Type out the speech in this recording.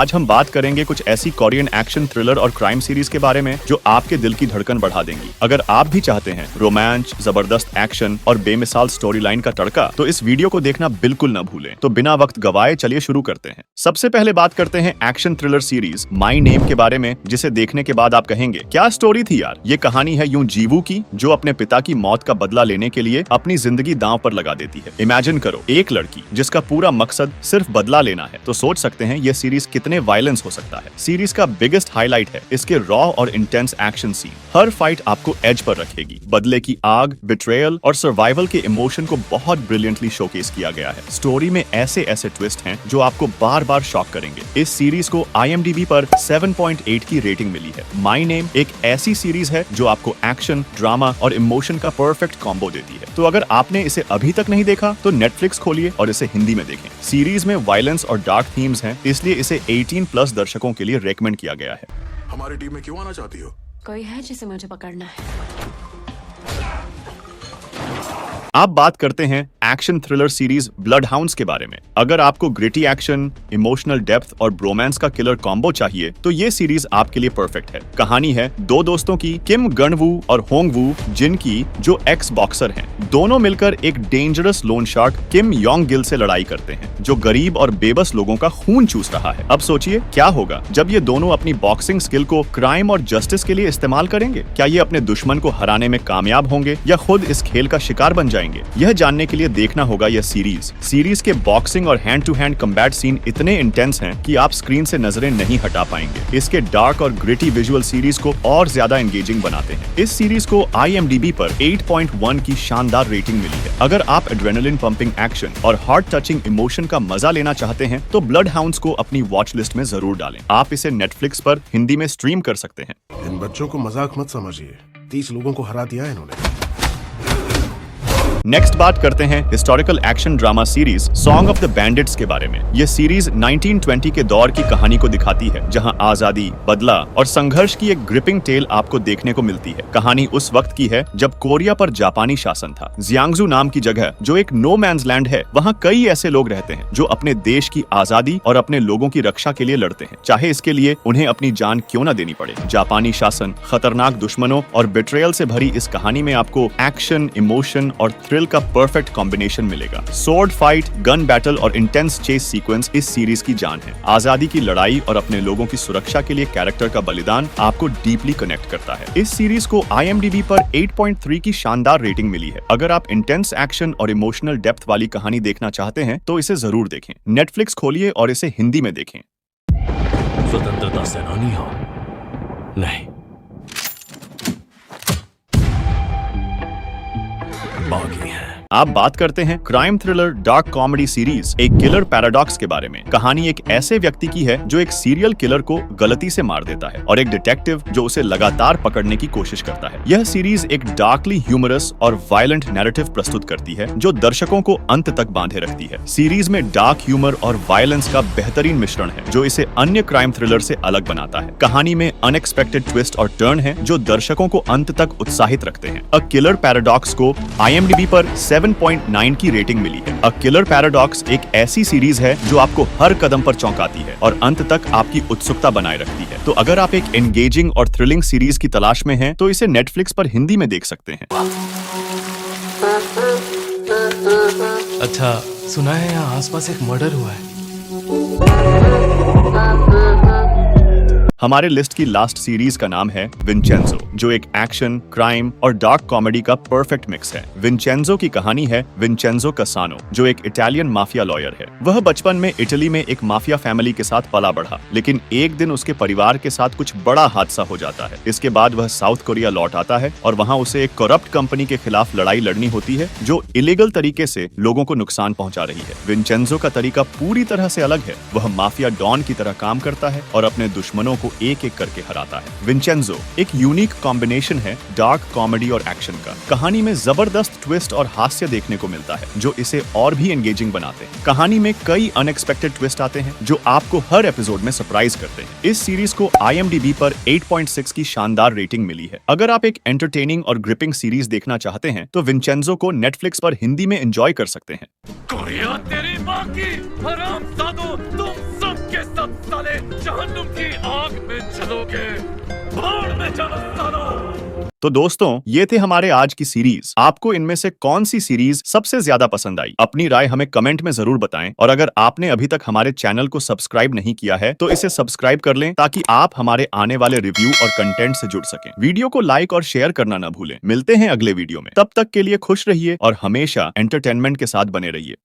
आज हम बात करेंगे कुछ ऐसी कोरियन एक्शन थ्रिलर और क्राइम सीरीज के बारे में जो आपके दिल की धड़कन बढ़ा देंगी। अगर आप भी चाहते हैं रोमांच, जबरदस्त एक्शन और बेमिसाल स्टोरी लाइन का तड़का, तो इस वीडियो को देखना बिल्कुल न भूलें। तो बिना वक्त गवाए चलिए शुरू करते हैं। सबसे पहले बात करते हैं action thriller series my name के बारे में, जिसे देखने के बाद आप कहेंगे क्या स्टोरी थी यार। ये कहानी है यूं जीवू की, जो अपने पिता की मौत का बदला लेने के लिए अपनी जिंदगी दांव पर लगा देती है। इमेजिन करो, एक लड़की जिसका पूरा मकसद सिर्फ बदला लेना है। तो सोच सकते हैं ये सीरीज कितने वायलेंस हो सकता है। सीरीज का बिगेस्ट हाईलाइट है इसके रॉ और इंटेंस एक्शन सीन। हर फाइट आपको एज पर रखेगी। बदले की आग, बिट्रेयल और सर्वाइवल के इमोशन को बहुत ब्रिलियंटली शोकेस किया गया है। स्टोरी में ऐसे ऐसे ट्विस्ट हैं जो आपको बार बार शॉक करेंगे। इस सीरीज को IMDb पर 7.8 की रेटिंग मिली है। माई नेम एक ऐसी सीरीज है जो आपको एक्शन, ड्रामा और इमोशन का परफेक्ट कॉम्बो देती है। तो अगर आपने इसे अभी तक नहीं देखा तो नेटफ्लिक्स खोलिए और इसे हिंदी में देखें। सीरीज में वायलेंस और डार्क थीम्स हैं, इसलिए इसे 18+ दर्शकों के लिए रेकमेंड किया गया है। हमारी टीम में क्यों आना चाहती हो? कोई है जिसे मुझे पकड़ना है। आप बात करते हैं action thriller series blood hounds के बारे में। अगर आपको ग्रिटी एक्शन, इमोशनल डेप्थ और ब्रोमांस का किलर कॉम्बो चाहिए तो ये सीरीज आपके लिए परफेक्ट है। कहानी है दो दोस्तों की, किम गणवू और होंग वू जिन की, जो एक्स बॉक्सर हैं। दोनों मिलकर एक डेंजरस लोन शार्क किम योंग गिल से लड़ाई करते हैं, जो गरीब और बेबस लोगों का खून चूस रहा है। अब सोचिए क्या होगा जब ये दोनों अपनी बॉक्सिंग स्किल को क्राइम और जस्टिस के लिए इस्तेमाल करेंगे। क्या ये अपने दुश्मन को हराने में कामयाब होंगे या खुद इस खेल का शिकार बन जाएंगे? यह जानने के लिए देखना होगा यह सीरीज के बॉक्सिंग और hand to hand combat scene इतने इंटेंस हैं कि आप स्क्रीन से नजरें नहीं हटा पाएंगे। इसके डार्क और ग्रिटी विजुअल सीरीज को और ज्यादा एंगेजिंग बनाते हैं। इस सीरीज को IMDb पर 8.1 की शानदार रेटिंग मिली है। अगर आप एड्रेनलिन पंपिंग एक्शन और हार्ट टचिंग इमोशन का मजा लेना चाहते हैं तो ब्लड हाउंड्स को अपनी वॉच लिस्ट में जरूर डालें। आप इसे नेटफ्लिक्स पर हिंदी में स्ट्रीम कर सकते हैं। इन बच्चों को मजाक मत समझिए, 30 लोगों को हरा दिया इन्होंने। नेक्स्ट बात करते हैं historical action drama series song of the bandits के बारे में। यह सीरीज 1920 के दौर की कहानी को दिखाती है, जहां आजादी, बदला और संघर्ष की एक ग्रिपिंग टेल आपको देखने को मिलती है। कहानी उस वक्त की है जब कोरिया पर जापानी शासन था। जियांगजू नाम की जगह, जो एक नो मैन्स लैंड है, वहां कई ऐसे लोग रहते हैं जो अपने देश की आजादी और अपने लोगों की रक्षा के लिए लड़ते हैं, चाहे इसके लिए उन्हें अपनी जान क्यों न देनी पड़े। जापानी शासन, खतरनाक दुश्मनों और बिट्रेयल से भरी इस कहानी में आपको एक्शन, इमोशन और थ्रिल का परफेक्ट कॉम्बिनेशन मिलेगा। सोर्ड फाइट, गन बैटल और इंटेंस चेस सीक्वेंस इस सीरीज की जान है। आजादी की लड़ाई और अपने लोगों की सुरक्षा के लिए कैरेक्टर का बलिदान आपको डीपली कनेक्ट करता है। इस सीरीज को IMDb पर 8.3 की शानदार रेटिंग मिली है। अगर आप इंटेंस एक्शन और इमोशनल डेप्थ वाली कहानी देखना चाहते हैं तो इसे जरूर देखें। नेटफ्लिक्स खोलिए और इसे हिंदी में देखें। स्वतंत्रता सेनानी हो? नहीं, बाकी है। आप बात करते हैं crime thriller dark comedy series एक किलर पैराडॉक्स के बारे में। कहानी एक ऐसे व्यक्ति की है जो एक सीरियल किलर को गलती से मार देता है और एक डिटेक्टिव जो उसे लगातार पकड़ने की कोशिश करता है। यह सीरीज एक डार्कली ह्यूमरस और वायलेंट नैरेटिव प्रस्तुत करती है जो दर्शकों को अंत तक बांधे रखती है। सीरीज में डार्क ह्यूमर और वायलेंस का बेहतरीन मिश्रण है जो इसे अन्य क्राइम थ्रिलर से अलग बनाता है। कहानी में अनएक्सपेक्टेड ट्विस्ट और टर्न है जो दर्शकों को अंत तक उत्साहित रखते हैं। अ किलर पैराडॉक्स को IMDb पर 7.9 की रेटिंग मिली है। अ किलर पैराडॉक्स एक ऐसी सीरीज है जो आपको हर कदम पर चौंकाती है और अंत तक आपकी उत्सुकता बनाए रखती है। तो अगर आप एक एंगेजिंग और थ्रिलिंग सीरीज की तलाश में हैं, तो इसे नेटफ्लिक्स पर हिंदी में देख सकते हैं। अच्छा, सुना है यहाँ आसपास एक मर्डर हुआ है। हमारे लिस्ट की लास्ट सीरीज का नाम है विंचेंजो, जो एक एक्शन, क्राइम और डार्क कॉमेडी का परफेक्ट मिक्स है। विंचेंजो की कहानी है विंचेंजो कसानो, जो एक इटालियन माफिया लॉयर है। वह बचपन में इटली में एक माफिया फैमिली के साथ पला बढ़ा, लेकिन एक दिन उसके परिवार के साथ कुछ बड़ा हादसा हो जाता है। इसके बाद वह साउथ कोरिया लौट आता है और वहाँ उसे एक करप्ट कंपनी के खिलाफ लड़ाई लड़नी होती है जो इलीगल तरीके से लोगों को नुकसान पहुंचा रही है। विंचेंजो का तरीका पूरी तरह से अलग है। वह माफिया डॉन की तरह काम करता है और अपने दुश्मनों को एक एक करके हराता है। विंचेंजो एक यूनिक कॉम्बिनेशन है डार्क कॉमेडी और एक्शन का। कहानी में जबरदस्त ट्विस्ट और हास्य देखने को मिलता है जो इसे और भी एंगेजिंग बनाते हैं। कहानी में कई अनएक्सपेक्टेड ट्विस्ट आते हैं जो आपको हर एपिसोड में सरप्राइज करते हैं। इस सीरीज को IMDb पर 8.6 की शानदार रेटिंग मिली है। अगर आप एक एंटरटेनिंग और ग्रिपिंग सीरीज देखना चाहते हैं तो विंचेंजो को नेटफ्लिक्स पर हिंदी में एंजॉय कर सकते हैं। कोरिया तेरी मां की हरामजादों, तुम सबके सब साले जहन्नुम की आग में जलोगे। भाड़ में जाओ सालो। तो दोस्तों, ये थे हमारे आज की सीरीज। आपको इनमें से कौन सी सीरीज सबसे ज्यादा पसंद आई? अपनी राय हमें कमेंट में जरूर बताएं। और अगर आपने अभी तक हमारे चैनल को सब्सक्राइब नहीं किया है तो इसे सब्सक्राइब कर लें, ताकि आप हमारे आने वाले रिव्यू और कंटेंट से जुड़ सकें। वीडियो को लाइक और शेयर करना ना भूलें। मिलते हैं अगले वीडियो में। तब तक के लिए खुश रहिए और हमेशा एंटरटेनमेंट के साथ बने रहिए।